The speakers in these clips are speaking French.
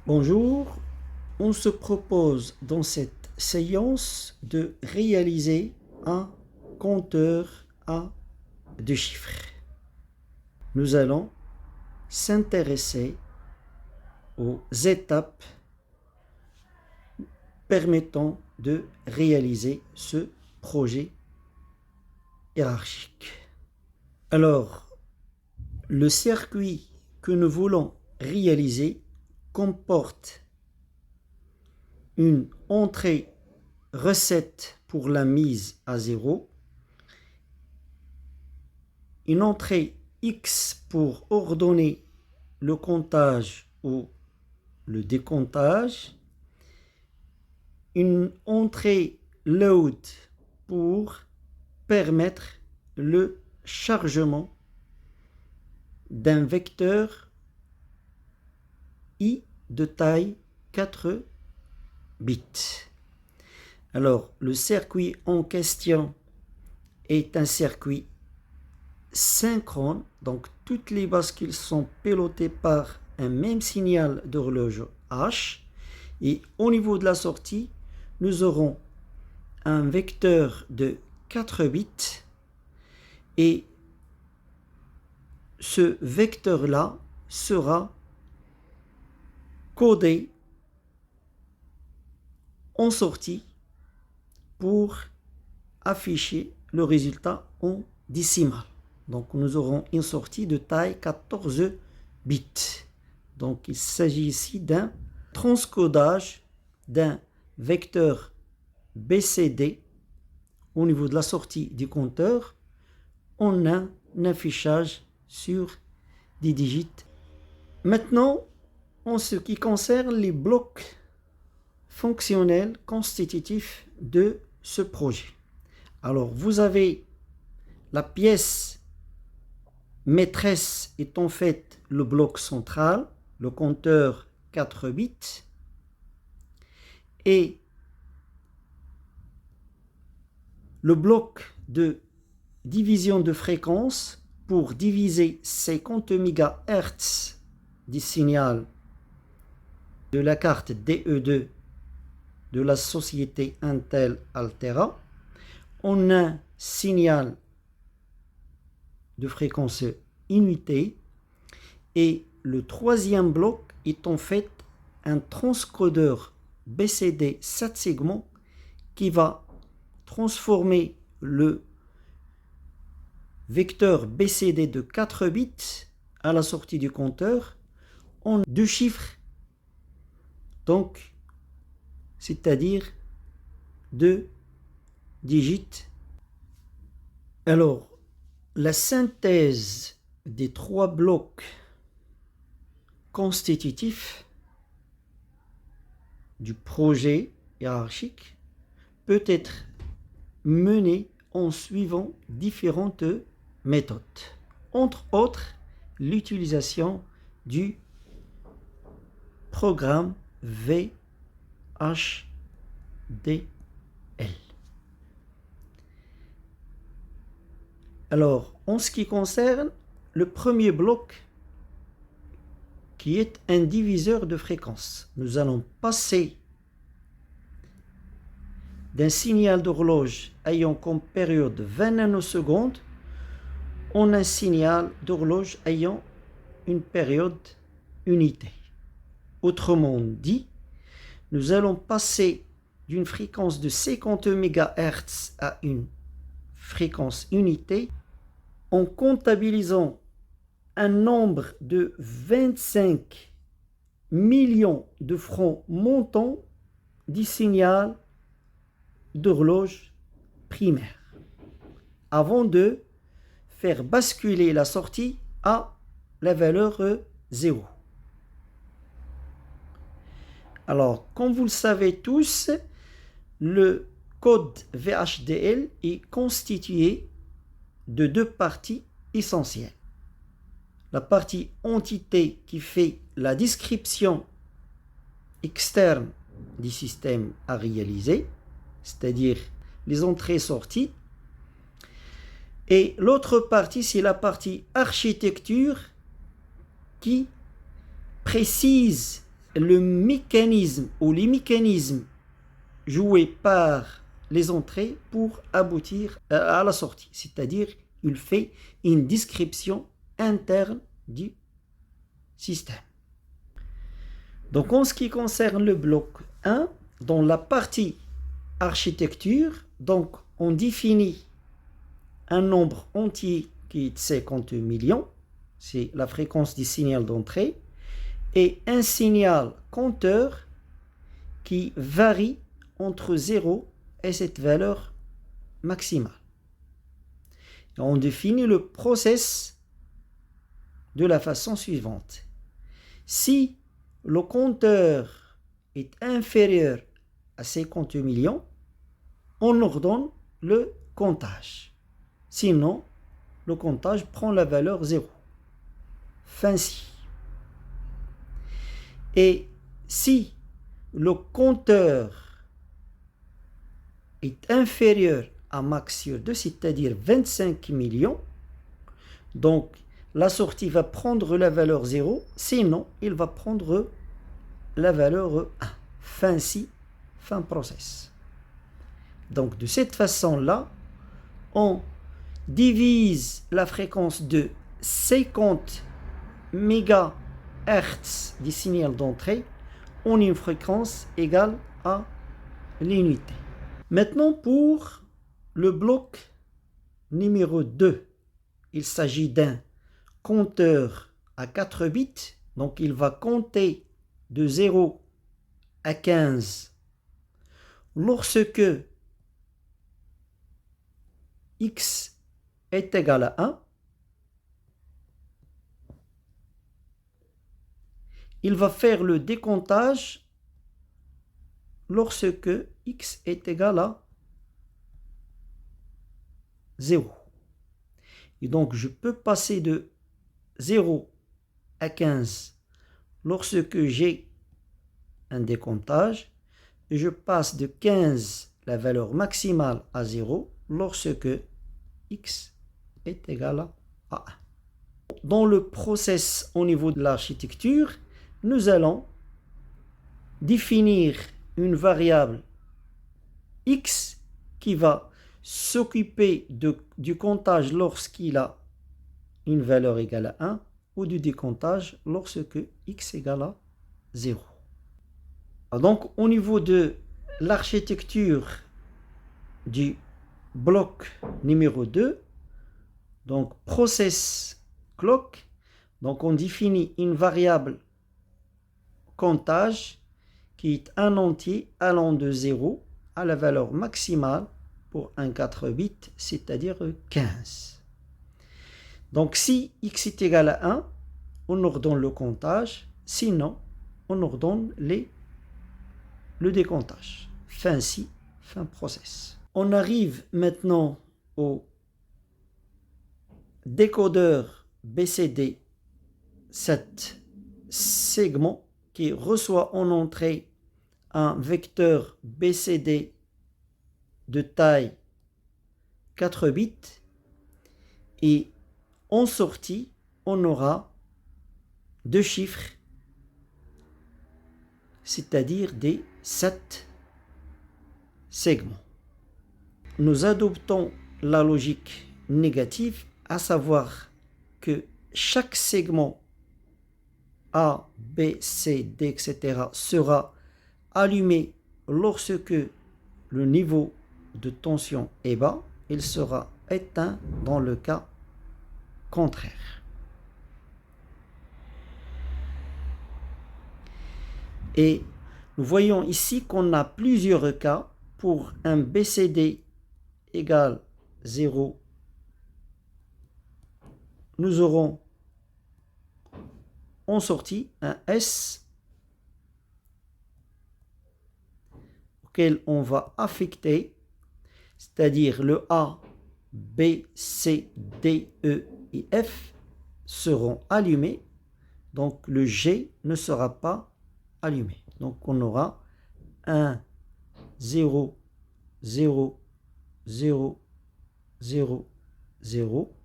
Bonjour, on se propose dans cette séance de réaliser un compteur à deux chiffres. Nous allons s'intéresser aux étapes permettant de réaliser ce projet hiérarchique. Alors, le circuit que nous voulons réaliser comporte une entrée recette pour la mise à zéro, une entrée X pour ordonner le comptage ou le décomptage, une entrée load pour permettre le chargement d'un vecteur I de taille 4 bits. Alors, le circuit en question est un circuit synchrone, donc toutes les bascules sont pilotées par un même signal d'horloge H, et au niveau de la sortie, nous aurons un vecteur de 4 bits, et ce vecteur-là sera codé en sortie pour afficher le résultat en décimal. Donc nous aurons une sortie de taille 14 bits. Donc il s'agit ici d'un transcodage d'un vecteur BCD au niveau de la sortie du compteur en un affichage sur des digits. Maintenant, en ce qui concerne les blocs fonctionnels constitutifs de ce projet. Alors, vous avez la pièce maîtresse est en fait le bloc central, le compteur 4 bits, et le bloc de division de fréquence pour diviser 50 MHz du signal de la carte DE2 de la société Intel Altera en un signal de fréquence unité, et le troisième bloc est en fait un transcodeur BCD 7 segments qui va transformer le vecteur BCD de 4 bits à la sortie du compteur en deux chiffres, donc c'est-à-dire 2 digits. Alors, la synthèse des trois blocs constitutifs du projet hiérarchique peut être menée en suivant différentes méthodes, entre autres l'utilisation du programme VHDL. Alors, en ce qui concerne le premier bloc, qui est un diviseur de fréquence, nous allons passer d'un signal d'horloge ayant comme période 20 nanosecondes en un signal d'horloge ayant une période unité. Autrement dit, nous allons passer d'une fréquence de 50 MHz à une fréquence unité en comptabilisant un nombre de 25 millions de francs montants du signal d'horloge primaire avant de faire basculer la sortie à la valeur 0. Alors, comme vous le savez tous, le code VHDL est constitué de deux parties essentielles. La partie entité qui fait la description externe du système à réaliser, c'est-à-dire les entrées-sorties. Et l'autre partie, c'est la partie architecture qui précise le mécanisme ou les mécanismes joués par les entrées pour aboutir à la sortie. C'est-à-dire, il fait une description interne du système. Donc, en ce qui concerne le bloc 1, dans la partie architecture, donc on définit un nombre entier qui est de 50 millions, c'est la fréquence du signal d'entrée, et un signal compteur qui varie entre 0 et cette valeur maximale. Et on définit le process de la façon suivante. Si le compteur est inférieur à 50 millions, on ordonne le comptage. Sinon, le comptage prend la valeur 0. Fin si. Et si le compteur est inférieur à max sur 2, c'est-à-dire 25 millions, donc la sortie va prendre la valeur 0, sinon il va prendre la valeur 1. Fin si, fin process. Donc de cette façon-là, on divise la fréquence de 50 MHz du signal d'entrée en une fréquence égale à l'unité. Maintenant pour le bloc numéro 2, il s'agit d'un compteur à 4 bits, donc il va compter de 0 à 15 lorsque x est égal à 1. Il va faire le décomptage lorsque x est égal à 0. Et donc, je peux passer de 0 à 15 lorsque j'ai un décomptage. Et je passe de 15, la valeur maximale, à 0 lorsque x est égal à 1. Dans le process au niveau de l'architecture, nous allons définir une variable x qui va s'occuper du comptage lorsqu'il a une valeur égale à 1 ou du décomptage lorsque x égale à 0. Donc au niveau de l'architecture du bloc numéro 2, donc process clock, donc on définit une variable comptage qui est un entier allant de 0 à la valeur maximale pour un 4 bits, c'est-à-dire 15. Donc si x est égal à 1, on ordonne le comptage, sinon on ordonne le décomptage. Fin si, fin process. On arrive maintenant au décodeur BCD 7 segments qui reçoit en entrée un vecteur BCD de taille 4 bits et en sortie on aura deux chiffres, c'est-à-dire des 7 segments. Nous adoptons la logique négative, à savoir que chaque segment A, B, C, D, etc. sera allumé lorsque le niveau de tension est bas. Il sera éteint dans le cas contraire. Et nous voyons ici qu'on a plusieurs cas pour un BCD égale 0. Nous aurons en sortie un S auquel on va affecter, c'est-à-dire le A, B, C, D, E et F seront allumés, donc le G ne sera pas allumé. Donc on aura 1, 0, 0, 0, 0, 0,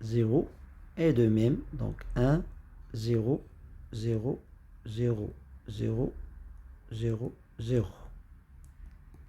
0, et de même, donc 1, 0, 0, 0, 0, 0, 0.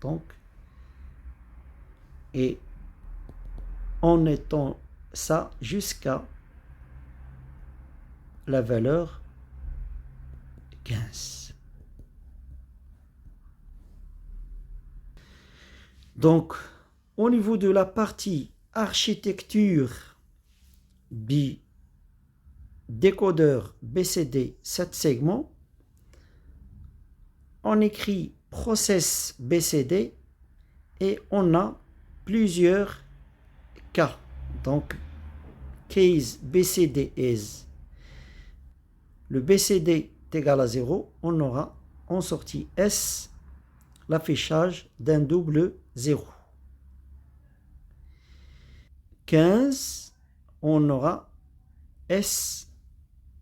Donc, et en étant ça jusqu'à la valeur 15. Donc, au niveau de la partie architecture du décodeur BCD 7 segments, on écrit process BCD et on a plusieurs cas. Donc, case BCD is. Le BCD est égal à 0, on aura en sortie S l'affichage d'un double 0. 15, on aura S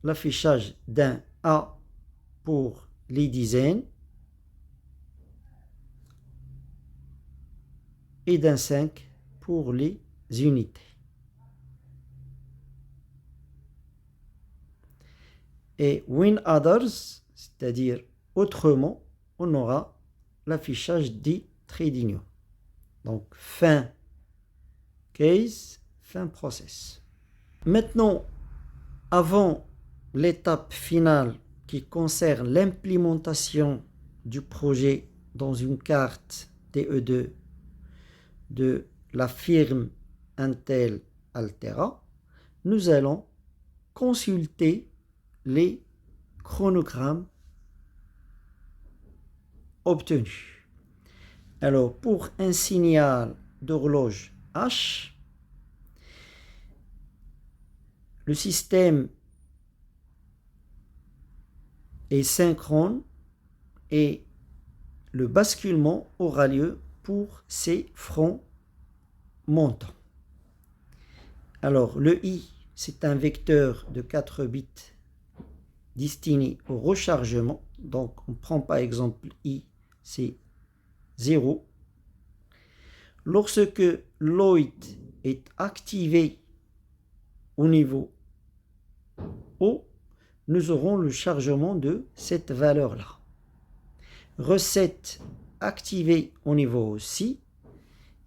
l'affichage d'un A pour les dizaines et d'un 5 pour les unités. Et when others, c'est-à-dire autrement, on aura l'affichage dit trait d'union. Donc fin case, fin process. Maintenant, avant l'étape finale qui concerne l'implémentation du projet dans une carte DE2 de la firme Intel Altera, nous allons consulter les chronogrammes obtenus. Alors, pour un signal d'horloge H, le système est synchrone et le basculement aura lieu pour ces fronts montants. Alors, le I, c'est un vecteur de 4 bits destiné au rechargement. Donc, on prend par exemple I, c'est 0. Lorsque Lloyd est activé au niveau O, nous aurons le chargement de cette valeur-là. Recette activée au niveau C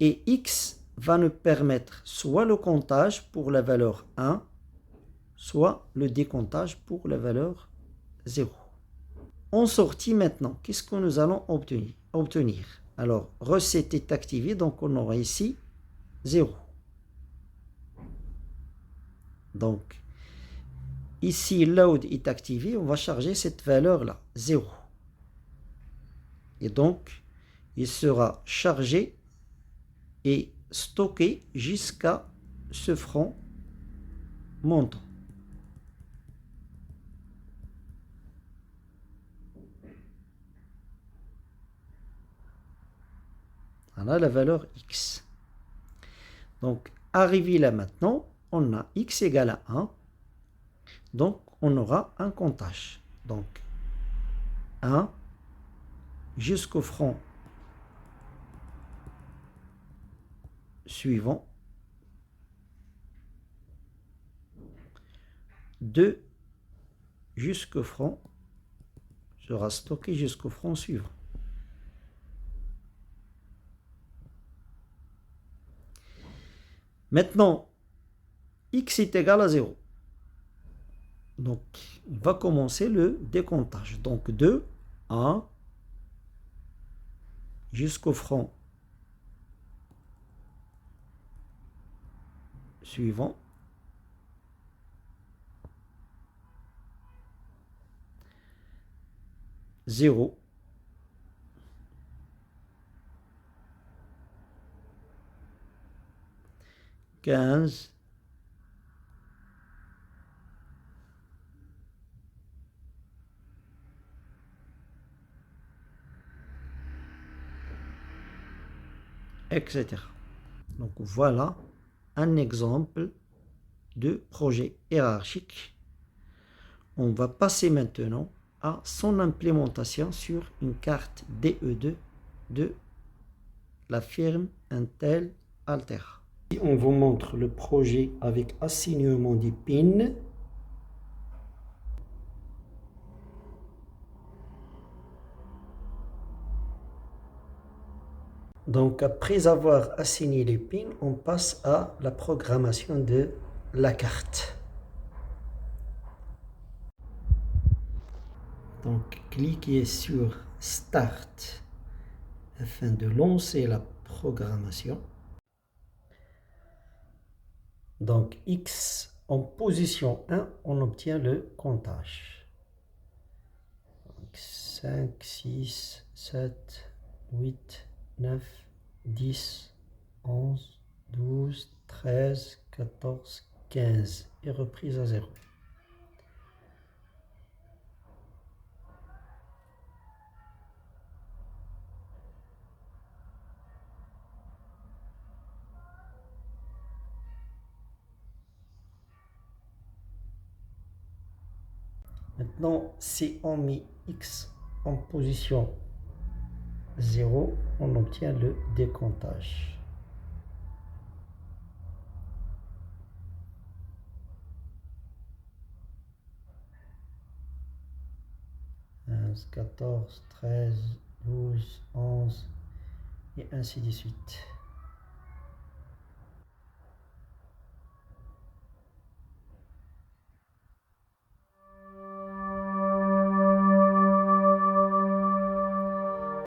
et X va nous permettre soit le comptage pour la valeur 1, soit le décomptage pour la valeur 0. En sortie maintenant, qu'est-ce que nous allons obtenir? Alors, recette est activée, donc on aura ici 0. Donc, ici, load est activé, on va charger cette valeur-là, 0. Et donc, il sera chargé et stocké jusqu'à ce front montant. Voilà la valeur X. Donc, arrivé là maintenant, on a X égale à 1. Donc, on aura un comptage. Donc, 1 jusqu'au front suivant. 2 jusqu'au front sera stocké jusqu'au front suivant. Maintenant, X est égal à 0. Donc, on va commencer le décomptage. Donc, 2, 1, jusqu'au front suivant. Zéro. Quinze. Etc. Donc voilà un exemple de projet hiérarchique. On va passer maintenant à son implémentation sur une carte DE2 de la firme Intel Altera. On vous montre le projet avec assignement des pins. Donc, après avoir assigné les pins, on passe à la programmation de la carte. Donc, cliquez sur Start afin de lancer la programmation. Donc, X en position 1, on obtient le comptage. Donc, 5, 6, 7, 8, 9, 10, 11, 12, 13, 14, 15 et reprise à 0. Maintenant, si on met X en position 0, on obtient le décomptage. 15, 14, 13, 12, 11 et ainsi de suite.